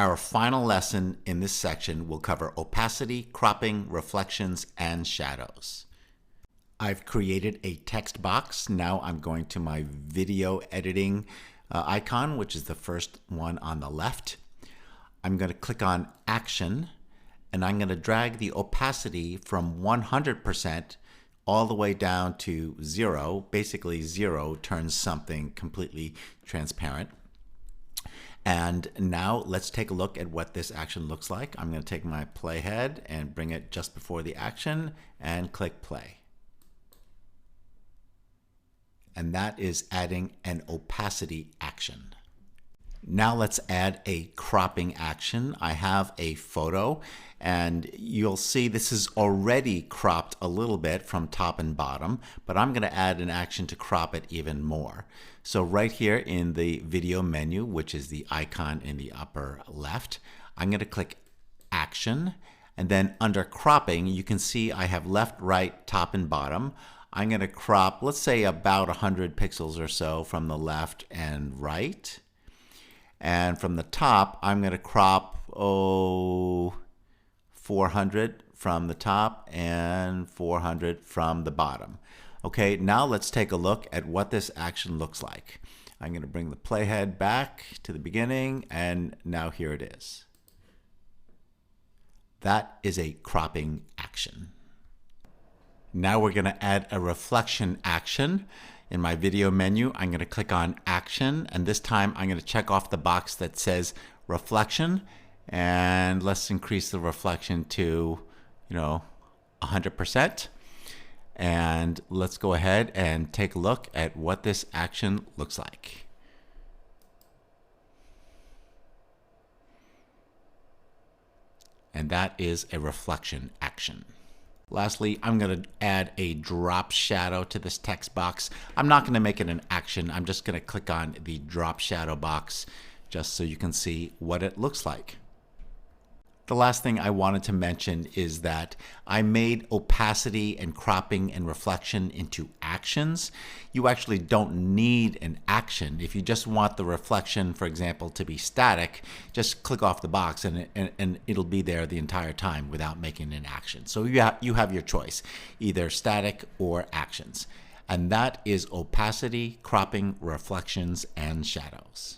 Our final lesson in this section will cover opacity, cropping, reflections, and shadows. I've created a text box. Now I'm going to my video editing icon, which is the first one on the left. I'm going to click on Action, and I'm going to drag the opacity from 100% all the way down to 0. Basically, 0 turns something completely transparent. And now let's take a look at what this action looks like. I'm going to take my playhead and bring it just before the action and click play. And that is adding an opacity action. Now let's add a cropping action. I have a photo, and you'll see this is already cropped a little bit from top and bottom, but I'm going to add an action to crop it even more. So right here in the video menu, which is the icon in the upper left, I'm going to click Action, and then under cropping, you can see I have left, right, top, and bottom. I'm going to crop, let's say, about 100 pixels or so from the left and right. And from the top, I'm going to crop 400 from the top and 400 from the bottom. Okay, now let's take a look at what this action looks like. I'm going to bring the playhead back to the beginning, and now here it is. That is a cropping action. Now we're going to add a reflection action. In my video menu, I'm going to click on Action, and this time I'm going to check off the box that says Reflection, and let's increase the reflection to, 100%. And let's go ahead and take a look at what this action looks like. And that is a reflection action. Lastly, I'm going to add a drop shadow to this text box. I'm not going to make it an action. I'm just going to click on the drop shadow box just so you can see what it looks like. The last thing I wanted to mention is that I made opacity and cropping and reflection into actions. You actually don't need an action. If you just want the reflection, for example, to be static, just click off the box and it'll be there the entire time without making an action. So you have your choice, either static or actions. And that is opacity, cropping, reflections, and shadows.